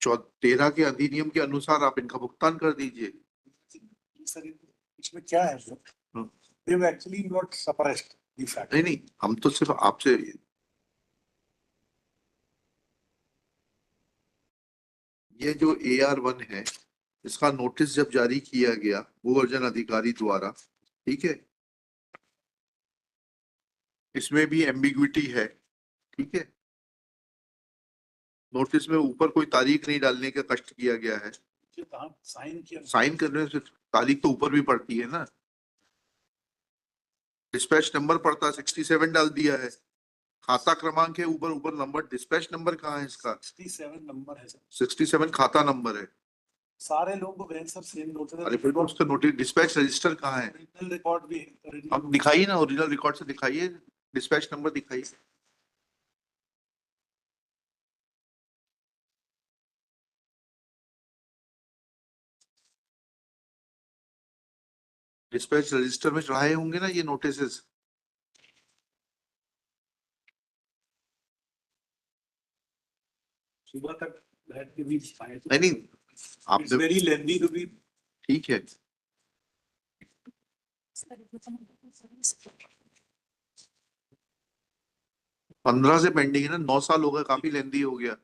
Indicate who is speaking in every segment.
Speaker 1: 13 के अधिनियम के अनुसार आप इनका भुगतान कर दीजिए।
Speaker 2: सर इसमें क्या है sir? They have actually not suppressed the fact.
Speaker 1: नहीं, हम तो सिर्फ आपसे ये जो AR1 है, इसका नोटिस जब जारी किया गया भूअर्जन अधिकारी द्वारा, ठीक है, इसमें भी एम्बिग्विटी है, ठीक है। नोटिस में ऊपर कोई तारीख नहीं डालने का कष्ट किया गया है। साइन करने से तारीख तो ऊपर भी पड़ती है ना। डिस्पैच नंबर पड़ता 67 डाल दिया है, खाता क्रमांक है ऊपर, ऊपर नंबर, डिस्पैच नंबर कहाँ है इसका?
Speaker 2: 67 नंबर है सर।
Speaker 1: 67 खाता नंबर है।
Speaker 2: सारे लोगों को गए सर सेम नोटिस।
Speaker 1: अरे फिर उसका नोटिस डिस्पैच रजिस्टर कहाँ है?
Speaker 2: ओरिजिनल रिकॉर्ड भी है।
Speaker 1: अब दिखाइए ना, ओरिजिनल रिकॉर्ड से दिखाइए, डिस्पैच नंबर दिखाइए। डिस्पैच रजिस्टर में चढ़ाए होंगे ना ये नोटिसेस।
Speaker 2: सुबह तक बैठ के भी
Speaker 1: नहीं, आप
Speaker 2: वेरी लेंथी टू बी।
Speaker 1: ठीक है, 15 से पेंडिंग है ना, 9 साल हो गए, काफी लेंथी हो गया।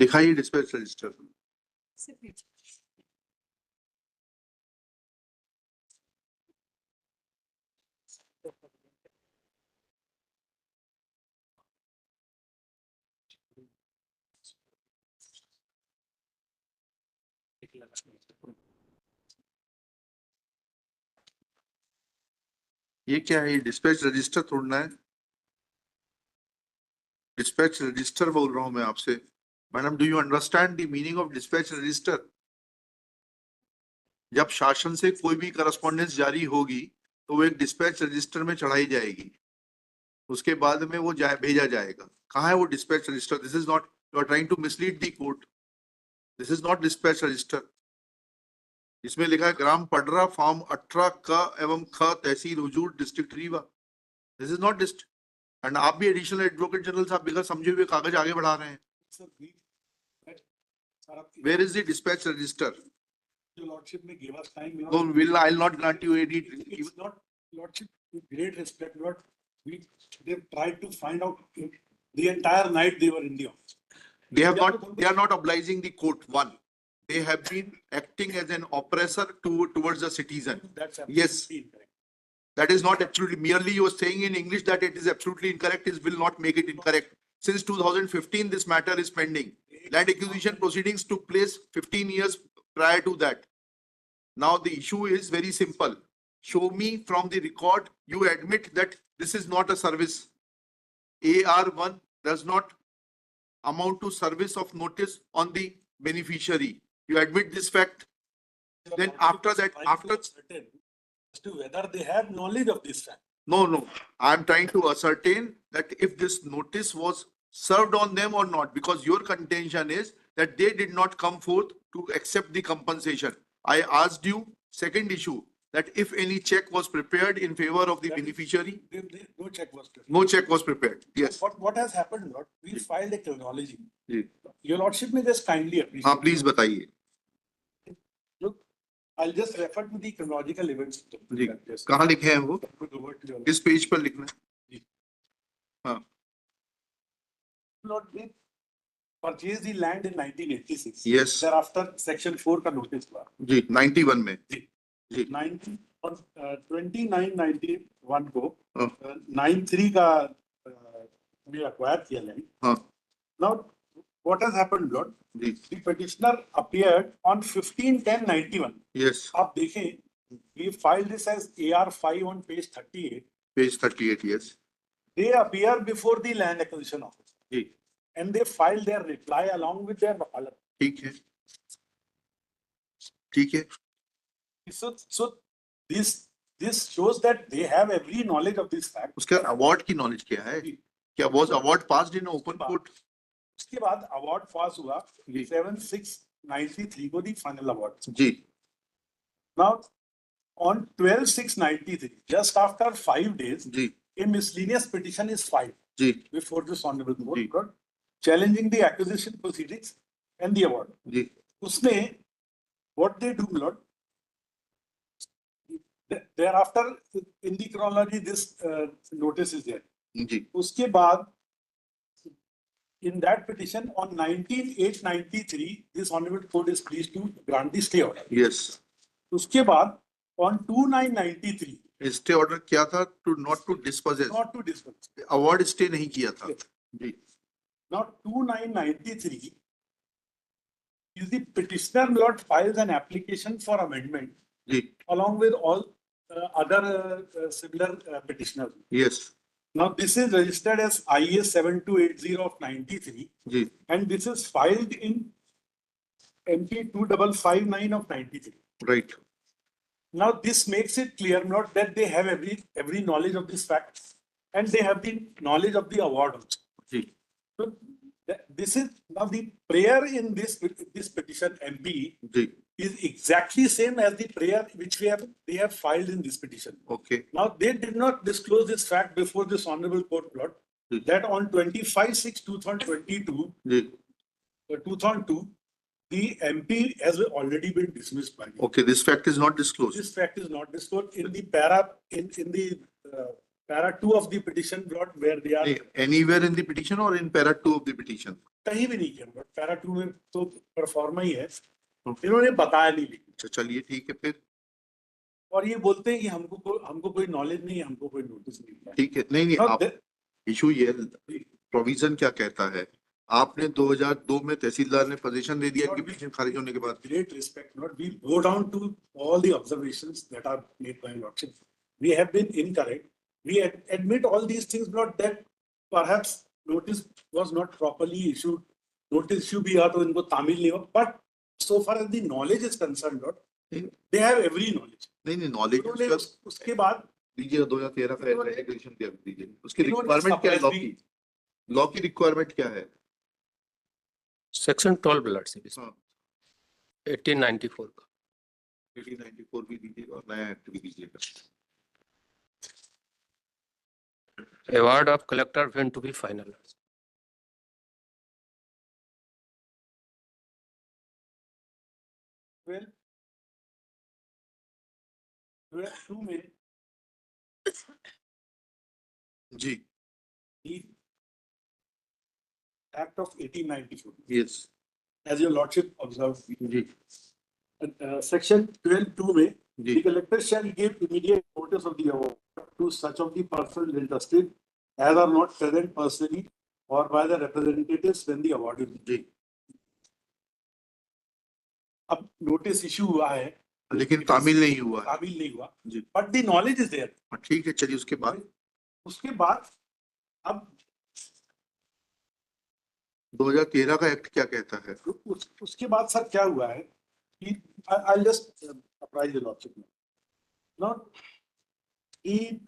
Speaker 1: दिखाइए डिस्पैच रजिस्टर। ये क्या है? ये डिस्पैच रजिस्टर तोड़ना है। डिस्पैच रजिस्टर बोल रहा हूं मैं आपसे। Madam, do you understand the meaning of dispatch register? जब शासन से कोई भी करस्पॉन्डेंस जारी होगी तो वो एक डिस्पैच रजिस्टर में चढ़ाई जाएगी, उसके बाद में वो भेजा जाएगा। कहाँ है वो dispatch register? This is not, you are trying to mislead the court. This is not dispatch register. इसमें लिखा है ग्राम पडरा फॉर्म 18 क एवं ख तहसील Huzur district Rewa. This is not dist. And आप भी एडिशनल एडवोकेट जनरल साहब बिना समझे हुए कागज आगे बढ़ा रहे हैं। Where is the dispatch register?
Speaker 2: Your Lordship may give us time.
Speaker 1: No, I'll not grant you any.
Speaker 2: It's not, Lordship, with great respect, Lord. They've tried to find out the entire night they were in the office.
Speaker 1: They are not obliging the court. One, they have been acting as an oppressor towards the citizen.
Speaker 2: That's
Speaker 1: yes.
Speaker 2: Incorrect.
Speaker 1: That is not absolutely, merely you are saying in English that it is absolutely incorrect, it will not make it incorrect. Since 2015, this matter is pending. Land acquisition proceedings took place 15 years prior to that. Now the issue is very simple. Show me from the record, you admit that this is not a service. AR1 does not amount to service of notice on the beneficiary. You admit this fact. Then after that,
Speaker 2: as to whether they have knowledge of this fact.
Speaker 1: No. I am trying to ascertain that if this notice was served on them or not, because your contention is that they did not come forth to accept the compensation. I asked you, second issue, that if any check was prepared in favor of the beneficiary.
Speaker 2: No check was prepared.
Speaker 1: No check was prepared. Yes.
Speaker 2: What has happened, Lord? We filed a chronology. Your Lordship may just kindly appreciate.
Speaker 1: हाँ, please बताइए.
Speaker 2: Look, I'll just refer to the chronological events.
Speaker 1: जी, कहाँ लिखे हैं वो? किस page पर लिखना है? हाँ.
Speaker 2: Lord, we purchased the land in 1986.
Speaker 1: Yes.
Speaker 2: Thereafter, Section 4 का notice हुआ.
Speaker 1: जी, 91 में.
Speaker 2: जी. 29/90 वन को
Speaker 1: हाँ।
Speaker 2: 9/3 का we acquired किया land.
Speaker 1: हाँ
Speaker 2: Now, what has happened, Lord?
Speaker 1: जी
Speaker 2: The petitioner appeared on 15/10/91.
Speaker 1: Yes
Speaker 2: आप देखें, we filed this as AR5 on page 38.
Speaker 1: Page 38 yes
Speaker 2: They appear before the land acquisition office
Speaker 1: जी
Speaker 2: and they filed their reply along with their wakalat.
Speaker 1: ठीक है ठीक है
Speaker 2: So this shows that they have every knowledge of this fact.
Speaker 1: उसका award की knowledge क्या है क्या was award passed in open court
Speaker 2: उसके बाद अवार्ड पास हुआ
Speaker 1: जी
Speaker 2: 7/6/93 को दी फाइनल अवार्ड.
Speaker 1: जी
Speaker 2: Now on 12/6/93, just after 5 days,
Speaker 1: जी
Speaker 2: a miscellaneous petition is filed
Speaker 1: जी
Speaker 2: before this honorable
Speaker 1: जी.
Speaker 2: court, challenging the acquisition proceedings and the award.
Speaker 1: जी
Speaker 2: उसमें what they do, Lord, thereafter in the chronology this notice is there.
Speaker 1: जी
Speaker 2: उसके बाद in that petition on 19/8/93, this honorable court is pleased to grant the stay order.
Speaker 1: Yes
Speaker 2: उसके बाद on 2/9/93,
Speaker 1: stay order क्या था to not to disposes
Speaker 2: not to dispense.
Speaker 1: Award stay नहीं किया था
Speaker 2: Yes.
Speaker 1: जी
Speaker 2: Now 2/9/93 is the petitioner, Lord, files an application for amendment
Speaker 1: जी
Speaker 2: along with all other similar petitioners.
Speaker 1: Yes
Speaker 2: Now this is registered as IS 7280 of 93
Speaker 1: जी
Speaker 2: and this is filed in MP 2559 of 93.
Speaker 1: Right
Speaker 2: Now this makes it clear not that they have every knowledge of this fact and they have the knowledge of the award also.
Speaker 1: जी
Speaker 2: So this is now the prayer in this petition MP
Speaker 1: जी
Speaker 2: is exactly same as the prayer which they have filed in this petition.
Speaker 1: Okay
Speaker 2: Now they did not disclose this fact before this honorable court, Lord,
Speaker 1: Hmm.
Speaker 2: that on 25/6/2022,
Speaker 1: जी
Speaker 2: 2002, the MP has already been dismissed by me.
Speaker 1: Okay this fact is not disclosed
Speaker 2: This fact is not disclosed in the para in the para 2 of the petition, Lord, where they are
Speaker 1: anywhere in the petition और in para 2 of the petition
Speaker 2: कहीं भी नहीं किया. Lord, para 2 में तो pro forma ही है, इन्होंने बताया नहीं भी.
Speaker 1: अच्छा चलिए ठीक है फिर
Speaker 2: और ये बोलते हैं कि हमको कोई नॉलेज नहीं है, हमको कोई नोटिस नहीं है.
Speaker 1: ठीक है नहीं नहीं
Speaker 2: Now,
Speaker 1: आप इशू ये प्रोविजन क्या कहता है आपने 2002 में तहसीलदार ने पोजीशन दे दिया कि पिटीशन खारिज होने के बाद
Speaker 2: great respect, Lord, we go down to all the observations that are made by Lordship. We have been incorrect. We admit all these things, Lord, that perhaps notice was not properly issued. Notice issue भी हुआ तो इनको तामील नहीं हुआ. But so far as the knowledge is concerned, Lord, they have every knowledge.
Speaker 1: नहीं नहीं knowledge
Speaker 2: उन्होंने उसके बाद
Speaker 1: दीजिए 2013 का
Speaker 2: इन्होंने-
Speaker 1: रेगुलेशन दिया दीजिए उसकी
Speaker 2: इन्होंने
Speaker 1: रिक्वायरमेंट क्या है
Speaker 2: surprise
Speaker 1: लॉ की रिक्वायरमेंट क्या है
Speaker 3: सेक्शन 12 ब्लड सीरीज
Speaker 1: हाँ
Speaker 3: 1894 का
Speaker 1: 1894 भी दीजिएगा और नया एक्ट भी दीजिएगा
Speaker 3: award of collector when to be final.
Speaker 2: well, 2 में
Speaker 1: जी
Speaker 2: the Act of 1894,
Speaker 1: yes
Speaker 2: as your Lordship observed,
Speaker 1: जी
Speaker 2: section 12(2) में
Speaker 1: जी
Speaker 2: the collector shall give immediate notice of the award to such of the persons interested as are not present personally or by the representatives when the award is.
Speaker 1: जी
Speaker 2: अब notice issue हुआ है,
Speaker 1: लेकिन तामील नहीं हुआ है
Speaker 2: तामील नहीं हुआ,
Speaker 1: जी
Speaker 2: but the knowledge is there.
Speaker 1: हाँ, ठीक है चलिए उसके बाद
Speaker 2: उसके बाद अब
Speaker 1: 2013 का एक्ट क्या कहता है
Speaker 2: उसके बाद सर क्या हुआ है कि I'll just apprise the Lordship now. The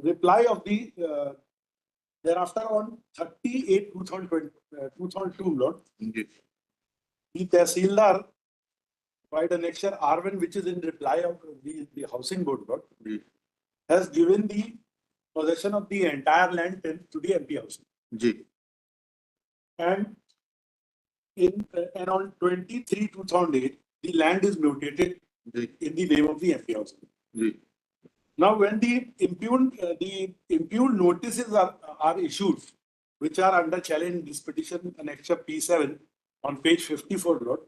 Speaker 2: reply of the thereafter on 30/8/2002, Lord,
Speaker 1: जी
Speaker 2: the Tehsildar by the annexure R1, which is in reply of the housing board, Lord,
Speaker 1: जी
Speaker 2: has given the possession of the entire land to the MP housing.
Speaker 1: जी
Speaker 2: And and on 23/2008, the land is notated
Speaker 1: जी
Speaker 2: in the name of the MP housing.
Speaker 1: जी
Speaker 2: Now, when the impugned notices are issued, which are under challenge in this petition annexure P7 on page 54, Lord,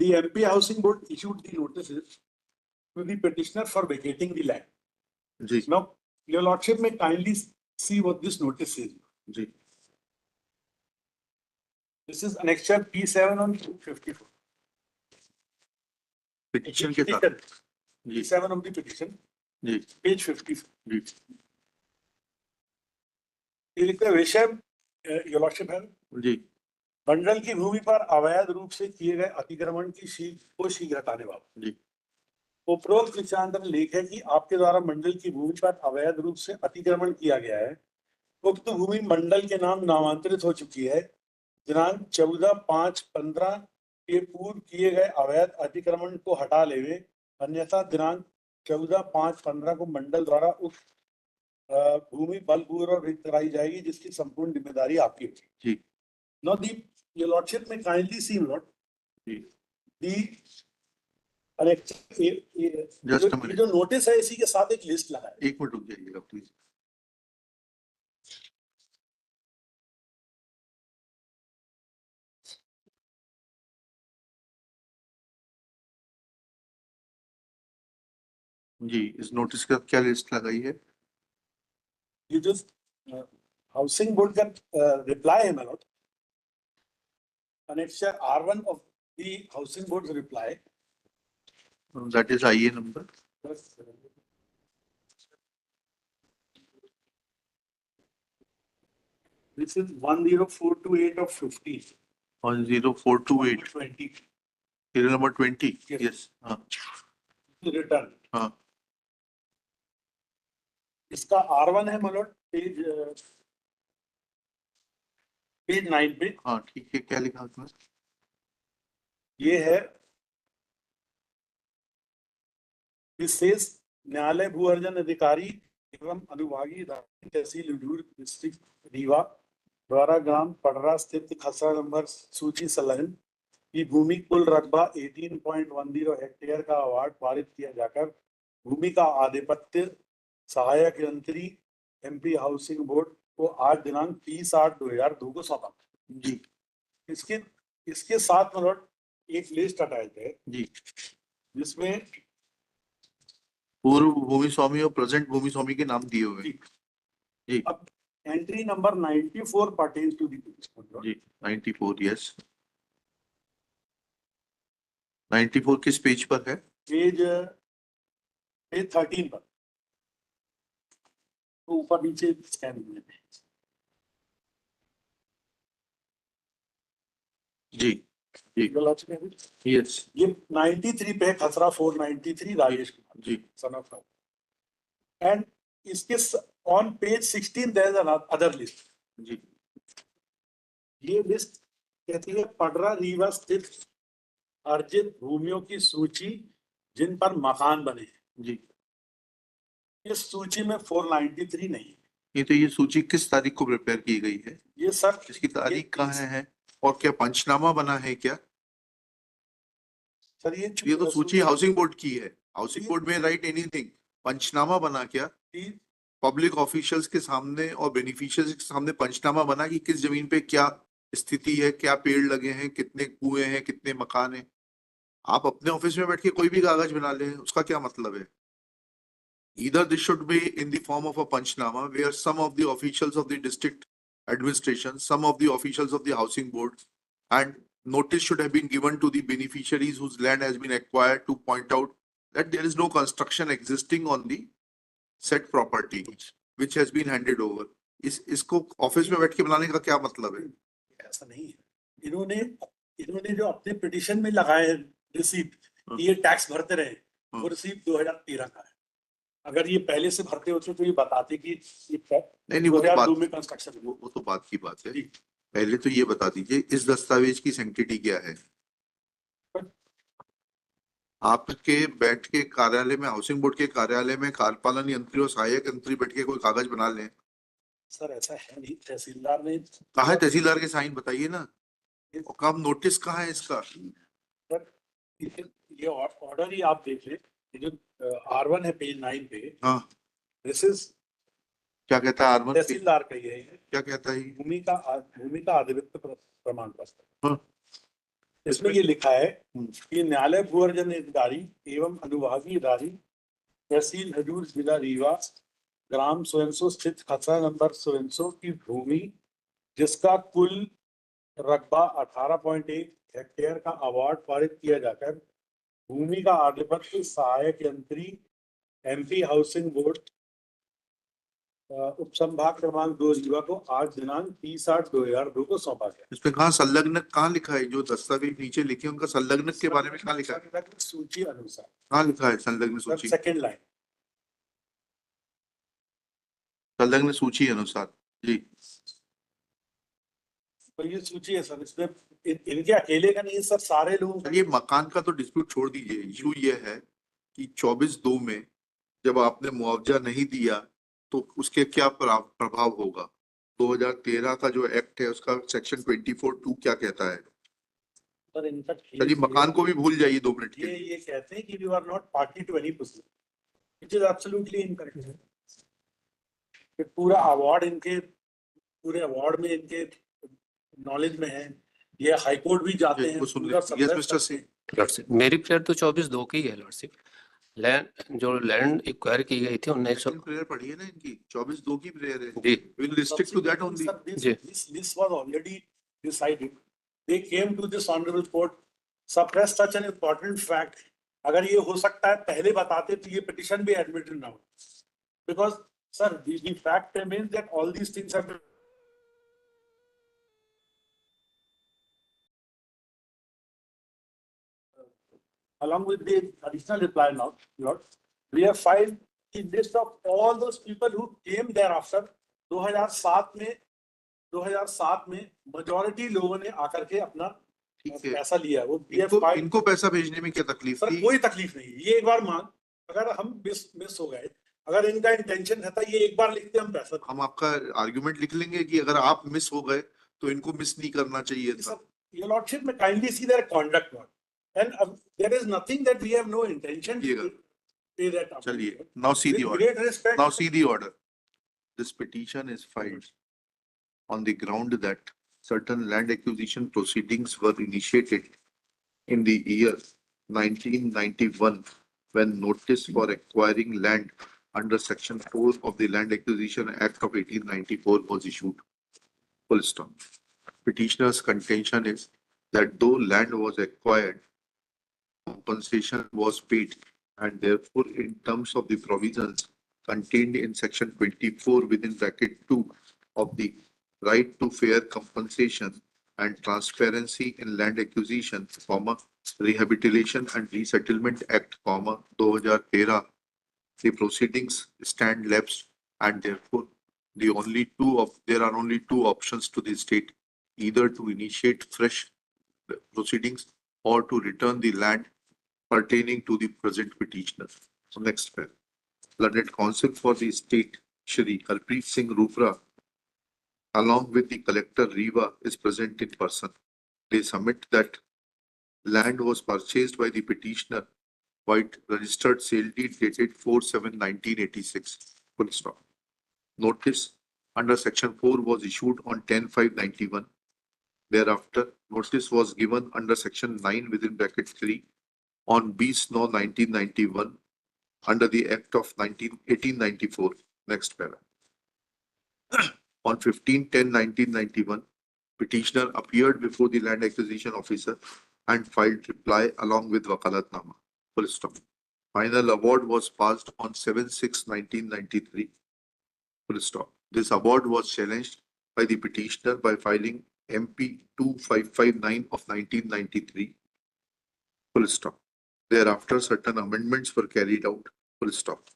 Speaker 2: the MP Housing Board issued the notices to the petitioner for vacating the land.
Speaker 1: जी
Speaker 2: Now, your lordship may kindly see what this notice says.
Speaker 1: जी
Speaker 2: This is annexure P7 on 54.
Speaker 1: Petition के साथ जी
Speaker 2: P7 of the petition,
Speaker 1: ji
Speaker 2: page 54.
Speaker 1: जी
Speaker 2: ये लिखता है विषय, your lordship है,
Speaker 1: जी
Speaker 2: मंडल की भूमि पर अवैध रूप से किए गए अतिक्रमण की को शीघ्र हटाने वाला।
Speaker 1: जी
Speaker 2: उपरोक्त विचारांतर लेख है कि आपके द्वारा मंडल की भूमि पर अवैध रूप से अतिक्रमण किया गया है। उक्त भूमि मंडल के नाम नामांतरित हो चुकी है। दिनांक 14/5/15 के पूर्व किए गए अवैध अतिक्रमण को हटा लेवे, अन्यथा दिनांक 14/5/15 को मंडल द्वारा उक्त भूमि बलपूर्वक रिक्त कराई जाएगी, जिसकी संपूर्ण जिम्मेदारी आपकी होगी।
Speaker 1: जी
Speaker 2: Now the your lordship may kindly see lord
Speaker 1: जी
Speaker 2: the
Speaker 1: Just a minute.
Speaker 2: जो नोटिस है इसी के साथ एक लिस्ट लगा है।
Speaker 1: एक मिनट रुक जाइएगा प्लीज। जी इस नोटिस का क्या लिस्ट लगाई है?
Speaker 2: ये जो हाउसिंग बोर्ड का रिप्लाई है madam, annexure R1 of the housing board's reply.
Speaker 1: That is IA number.
Speaker 2: This is 10428 of 50.
Speaker 1: 10428
Speaker 2: 20
Speaker 1: serial number 20.
Speaker 2: Yes.
Speaker 1: Yes. हाँ
Speaker 2: return.
Speaker 1: हाँ
Speaker 2: इसका R1 है मतलब पेज 9 पे।
Speaker 1: हाँ ठीक है, क्या लिखा उसमें?
Speaker 2: ये है विशेष न्यायालय भू अर्जन अधिकारी एवं अनुभागीय तहसील उदूर डिस्ट्रिक्ट रीवा द्वारा ग्राम पडरा स्थित खसरा नंबर सूची संलग्न की भूमि कुल रकबा 18.10 हेक्टेयर का अवार्ड पारित किया जाकर भूमि का आधिपत्य सहायक यंत्री MP हाउसिंग बोर्ड को आज दिनांक 30/8/2002 को सौंपा।
Speaker 1: जी
Speaker 2: इसके साथ मतलब एक लिस्ट अटैच है
Speaker 1: जी
Speaker 2: जिसमें
Speaker 1: पूर्व भूमि स्वामी और प्रेजेंट भूमि स्वामी के नाम दिए हुए हैं। जी
Speaker 2: अब entry number 94 pertains to the petition.
Speaker 1: जी 94 यस 94 किस पेज पर है?
Speaker 2: पेज 13 पर तो ऊपर नीचे स्कैन हुए हैं। जी
Speaker 1: जी यस
Speaker 2: ये 93 पे खसरा 493 Rajesh Kumar
Speaker 1: ji
Speaker 2: son of Rao. And इसके on page 16 there is other list.
Speaker 1: जी
Speaker 2: ये लिस्ट कहती है पडरा रीवा स्थित अर्जित भूमियों की सूची जिन पर मकान बने हैं।
Speaker 1: जी
Speaker 2: इस सूची में 493 नहीं है।
Speaker 1: ये तो ये सूची किस तारीख को प्रिपेयर की गई है?
Speaker 2: ये सर
Speaker 1: इसकी तारीख कहाँ है और क्या पंचनामा बना है क्या?
Speaker 2: सर
Speaker 1: ये तो सूची हाउसिंग बोर्ड की है। हाउसिंग बोर्ड में राइट एनीथिंग, पंचनामा बना क्या? पब्लिक ऑफिशियल्स के सामने और बेनिफिशियरीज के सामने पंचनामा बना कि किस जमीन पे क्या स्थिति है, क्या पेड़ लगे हैं, कितने कुएं हैं, कितने मकान हैं। आप अपने ऑफिस में बैठ के कोई भी कागज बना लें, उसका क्या मतलब है? Either this should be in the form of a panchnama where some of the officials of the district administration, some of the officials of the housing board, and notice should have been given to the beneficiaries whose land has been acquired to point out that there is no construction existing on the said property which has been handed over. इसको office में बैठ के बनाने का क्या मतलब है?
Speaker 2: ऐसा नहीं है। इन्होंने जो अपने पिटीशन में लगाए रिसीप्ट ये टैक्स भरते रहे, वो रिसीप्ट 2013 का है। अगर ये पहले से भरते होते तो ये बताते कि ये
Speaker 1: नहीं वो तो बात,
Speaker 2: में कंस्ट्रक्शन
Speaker 1: वो तो बात की बात है। पहले तो ये बता दीजिए इस दस्तावेज की सैंक्टिटी क्या है? आपके बैठ के कार्यालय में, हाउसिंग बोर्ड के कार्यालय में कार्यपालन यंत्री और सहायक यंत्री बैठ के कोई कागज बना लें?
Speaker 2: सर ऐसा है नहीं, तहसीलदार ने
Speaker 1: कहा है तहसीलदार के साइन बताइए ना, कब नोटिस कहाँ है इसका?
Speaker 2: सर ये ऑर्डर ही आप देख ले, जो R1 है पेज 9 पे। हाँ दिस इज
Speaker 1: क्या कहता है R1?
Speaker 2: तहसीलदार का ये है।
Speaker 1: क्या कहता है?
Speaker 2: भूमि का आधिपत्य प्रमाण पत्र।
Speaker 1: हाँ
Speaker 2: इसमें ये लिखा है कि न्यायालय भू अर्जन अधिकारी एवं अनुभागीय अधिकारी तहसील हजूर जिला रीवा ग्राम सोयनसो स्थित खसरा नंबर सोयनसो की भूमि जिसका कुल रकबा 18.1 हेक्टेयर का अवार्ड पारित किया जाकर भूमि का आधिपत्य सहायक यंत्री एमपी हाउसिंग बोर्ड उपसंभाग क्रमांक 2 रीवा को आज दिनांक 30/8/2002 को सौंपा गया।
Speaker 1: इसमें कहाँ संलग्न कहाँ लिखा है? जो दस्तावेज नीचे लिखे उनका संलग्न के बारे में कहाँ लिखा है?
Speaker 2: संलग्न सूची अनुसार
Speaker 1: कहाँ लिखा है संलग्न सूची?
Speaker 2: सेकेंड लाइन
Speaker 1: संलग्न सूची अनुसार जी।
Speaker 2: तो ये सूची है सर, इसमें इनके अकेले का नहीं सर, सारे लोगों का।
Speaker 1: ये मकान का तो डिस्प्यूट छोड़ दीजिए, इशू ये है कि 24/2 में जब आपने मुआवजा नहीं दिया तो उसके क्या प्रभाव होगा? 2013 का जो एक्ट है उसका सेक्शन 24(2) क्या कहता है?
Speaker 2: सर इनका
Speaker 1: चलिए मकान को भी भूल जाइए 2 मिनट के लिए।
Speaker 2: ये कहते हैं कि we are not party to any procedure, which is absolutely incorrect. पूरा अवार्ड इनके, पूरे अवार्ड में इनके नॉलेज में है, ये हाई कोर्ट भी जाते हैं। पूरा
Speaker 1: यस मिस्टर सिंह।
Speaker 3: लॉर्डशिप मेरी प्रेयर तो 24/2 की है लॉर्डशिप। लैंड जो लैंड एक्वायर की गई थी 1900
Speaker 1: प्रेयर पढ़िए ना इनकी, 24/2 की प्रेयर है।
Speaker 3: जी
Speaker 1: will restrict to that only.
Speaker 3: जी।
Speaker 2: This was already decided. They came to this honorable court, suppressed such an important fact. अगर ये हो सकता है पहले बताते तो ये petition भी admitted now. Because sir, the fact remains that all these things have been along with the additional reply now, Lord, we have filed the list of all those people who came thereafter. 2007 में majority लोगों ने आकर के अपना पैसा लिया। वो
Speaker 1: इनको पैसा भेजने में क्या तकलीफ
Speaker 2: सर
Speaker 1: थी?
Speaker 2: कोई तकलीफ नहीं, ये एक बार मांग, अगर हम मिस हो गए, अगर इनका इंटेंशन रहता ये एक बार लिखते हम पैसा।
Speaker 1: हम आपका आर्गुमेंट लिख लेंगे कि अगर आप मिस हो गए तो इनको मिस नहीं करना चाहिए था।
Speaker 2: Your Lordship may kindly see their conduct, Lord. And there is nothing that we have no intention to pay that up.
Speaker 1: चलिए, now see the
Speaker 2: With
Speaker 1: order.
Speaker 2: great respect.
Speaker 1: Now see the order. This petition is filed on the ground that certain land acquisition proceedings were initiated in the year 1991 when notice for acquiring land under section 4 of the Land Acquisition Act of 1894 was issued. Full stop. Petitioner's contention is that though land was acquired, compensation was paid, and therefore in terms of the provisions contained in section 24 within bracket 2 of the right to fair compensation and transparency in land acquisition, Rehabilitation and Resettlement Act, 2013, the proceedings stand lapsed, and therefore there are only two options to the state, either to initiate fresh proceedings or to return the land pertaining to the present petitioner. So next pair. Learned counsel for the state, Shri Harpreet Singh Rupra, along with the collector Rewa, is present in person. They submit that land was purchased by the petitioner by registered sale deed dated 4/7/1986. Full stop. Notice under section 4 was issued on 10/5/91. Thereafter, notice was given under section 9 within bracket 3 on B-Snow 1991 under the Act of 1894. Next para. On 15/10/1991, petitioner appeared before the land acquisition officer and filed reply along with Wakalatnama. Full stop. Final award was passed on 7/6/1993. Full stop. This award was challenged by the petitioner by filing MP 2559 of 1993. Full stop. Thereafter, certain amendments were carried out. Full stop.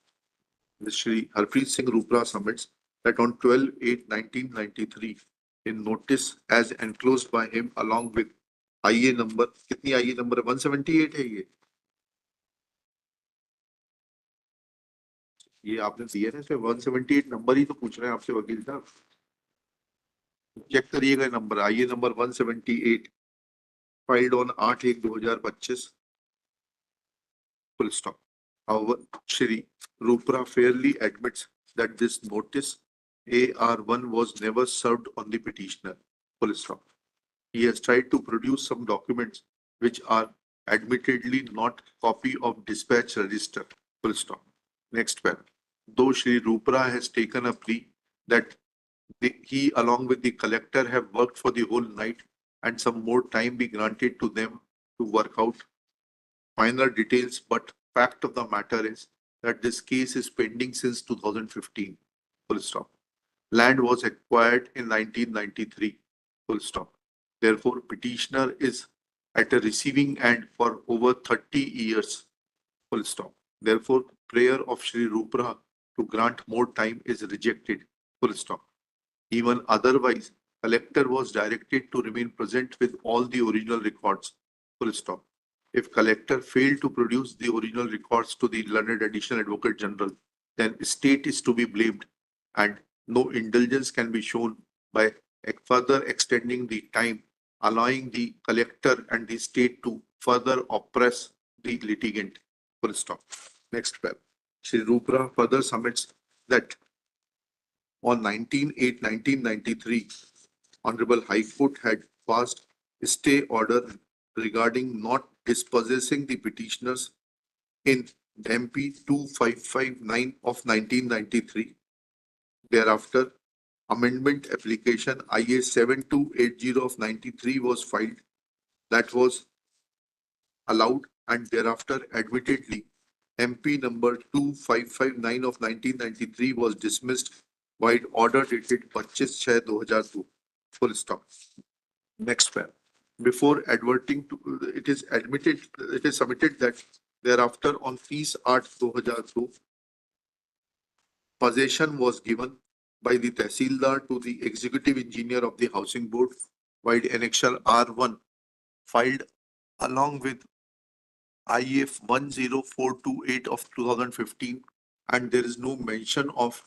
Speaker 1: Shri Harpreet Singh Rupra submits that on 12/8/1993, in notice as enclosed by him along with IA number, कितनी IA number 178 है ये आपने दिया है, 178 number ही तो पूछ रहे हैं आपसे वकील साहब, चेक करिएगा number, IA number 178 filed on 8/1/2025. Full stop. However, Shri Rupra fairly admits that this notice AR1 was never served on the petitioner. Full stop. He has tried to produce some documents which are admittedly not copy of dispatch register. Full stop. Next one. Though Shri Rupra has taken a plea that he along with the collector have worked for the whole night and some more time be granted to them to work out final details, but fact of the matter is that this case is pending since 2015. Full stop. Land was acquired in 1993. Full stop. Therefore, petitioner is at a receiving end for over 30 years. Full stop. Therefore, prayer of Shri Rupra to grant more time is rejected. Full stop. Even otherwise, collector was directed to remain present with all the original records. Full stop. If collector failed to produce the original records to the learned additional advocate general, then state is to be blamed and no indulgence can be shown by further extending the time, allowing the collector and the state to further oppress the litigant. Full stop. Next paragraph. Shri Rupra further submits that on 19/8/1993, Honorable High Court had passed a stay order regarding not dispossessing the petitioners in MP 2559 of 1993. Thereafter, amendment application IA 7280 of 93 was filed that was allowed, and thereafter admittedly MP number 2559 of 1993 was dismissed while order dated 25/6/2002. Full stop. Next paragraph. Before adverting to, it is submitted that thereafter on fees Art 2002, possession was given by the Tehsildar to the executive engineer of the housing board, while annexure R1 filed along with IF 10428 of 2015, and there is no mention of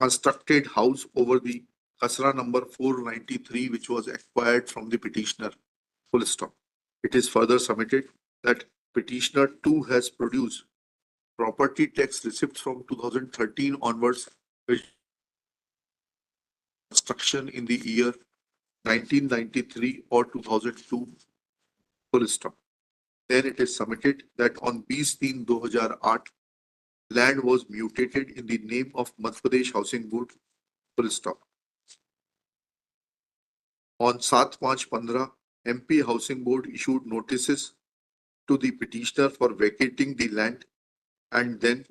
Speaker 1: constructed house over the Khasra number 493, which was acquired from the petitioner. Full stop. It is further submitted that petitioner too has produced property tax receipts from 2013 onwards, which construction in the year 1993 or 2002. Full stop. Then it is submitted that on 20/3/2008, land was mutated in the name of Madhya Pradesh Housing Board. Full stop. On 7/5/15, MP Housing Board issued notices to the petitioner for vacating the land, and then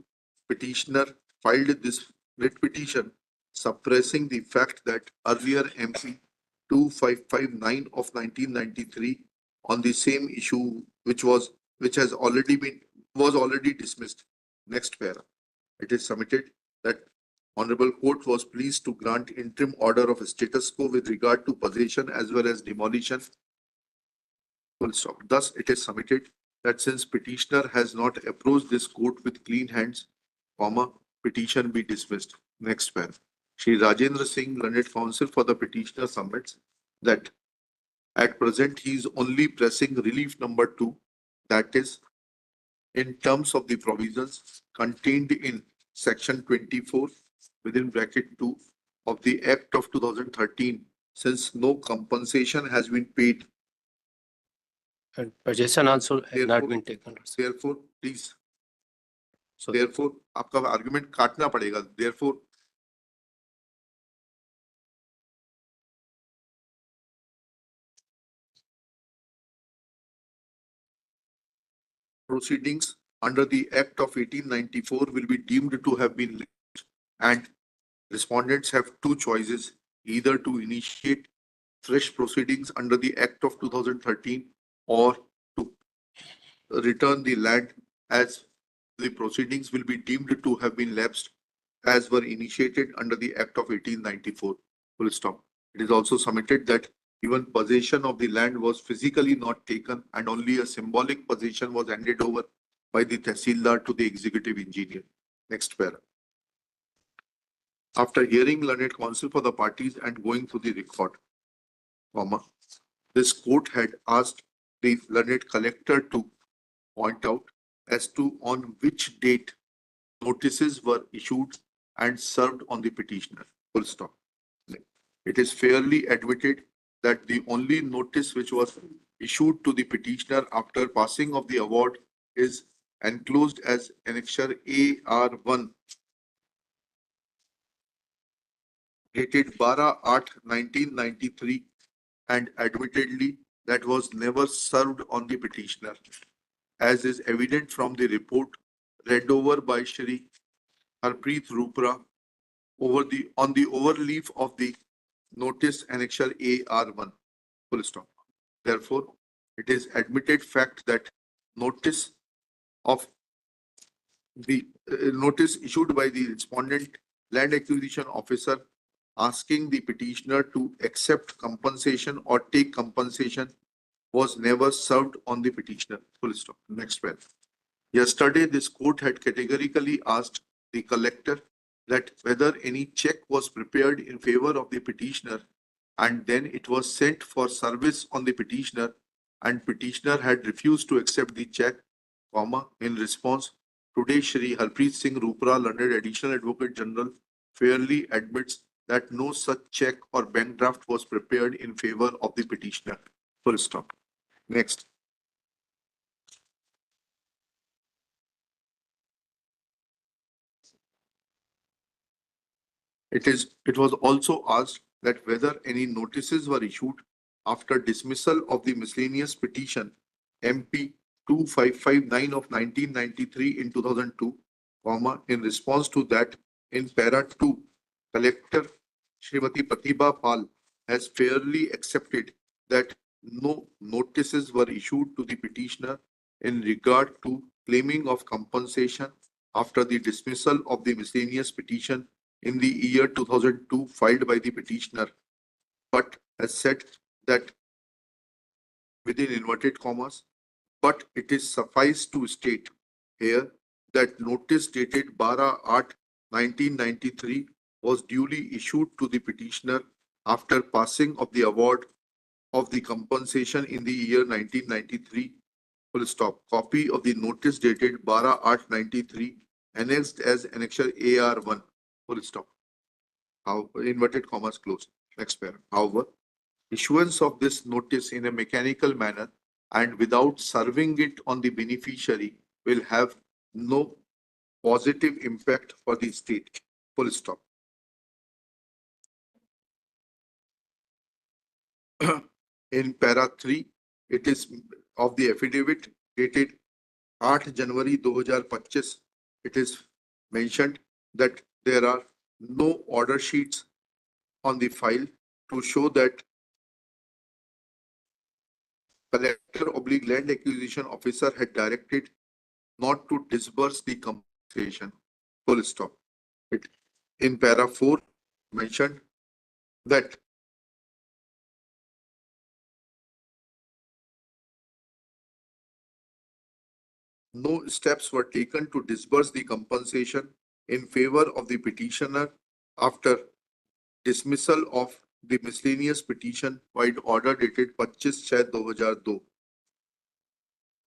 Speaker 1: petitioner filed this writ petition suppressing the fact that earlier MP 2559 of 1993 on the same issue which was already dismissed. Next paragraph. It is submitted that Honorable Court was pleased to grant interim order of status quo with regard to possession as well as demolition. Full stop. Thus, it is submitted that since petitioner has not approached this court with clean hands, petition be dismissed. Next paragraph. Shri Rajendra Singh, learned counsel for the petitioner, submits that at present he is only pressing relief number 2, that is, in terms of the provisions contained in section 24 within bracket 2 of the Act of 2013, since no compensation has been paid.
Speaker 3: And possession also had not
Speaker 1: Therefore-
Speaker 3: been taken.
Speaker 1: Therefore, please.
Speaker 3: So
Speaker 1: Therefore, आपका argument काटना पड़ेगा. Therefore, proceedings under the Act of 1894 will be deemed to have been late, and respondents have two choices: either to initiate fresh proceedings under the Act of 2013 or to return the land, as the proceedings will be deemed to have been lapsed as were initiated under the Act of 1894. Full stop. It is also submitted that even possession of the land was physically not taken and only a symbolic possession was handed over by the Tehsildar to the executive engineer. Next paragraph. After hearing learned counsel for the parties and going through the record, this court had asked the learned collector to point out as to on which date notices were issued and served on the petitioner. Full stop. It is fairly admitted that the only notice which was issued to the petitioner after passing of the award is enclosed as Annexure AR1 dated 12/8/1993 and admittedly that was never served on the petitioner, as is evident from the report read over by Shri Harpreet Rupra on the overleaf of the notice Annexure AR1. Full stop. Therefore, it is admitted fact that notice of the notice issued by the respondent land acquisition officer asking the petitioner to accept compensation or take compensation was never served on the petitioner. Full stop. Next one. Yesterday, this court had categorically asked the collector that whether any check was prepared in favor of the petitioner and then it was sent for service on the petitioner and petitioner had refused to accept the check, comma, in response, today Shri Harpreet Singh Rupra, Learned Additional Advocate General, fairly admits that no such check or bank draft was prepared in favor of the petitioner. Full stop. Next. It was also asked that whether any notices were issued after dismissal of the miscellaneous petition MP 2559 of 1993 in 2002, comma, in response to that in para 2, Collector Srimati Pratibha Pal has fairly accepted that no notices were issued to the petitioner in regard to claiming of compensation after the dismissal of the miscellaneous petition in the year 2002 filed by the petitioner, but has said that within inverted commas, but it is suffice to state here that notice dated 12/8/1993 was duly issued to the petitioner after passing of the award of the compensation in the year 1993. Full stop. Copy of the notice dated 12/8/93 annexed as Annexure AR1. Full stop. How inverted commas closed. Next paragraph. However, issuance of this notice in a mechanical manner and without serving it on the beneficiary will have no positive impact for the state. Full stop. In para 3, it is of the affidavit dated 8 January 2025. It is mentioned that there are no order sheets on the file to show that Collector/Land Acquisition Officer had directed not to disburse the compensation. Full stop. It in para 4 mentioned that no steps were taken to disburse the compensation in favor of the petitioner after dismissal of the miscellaneous petition by order dated 25/6/2002.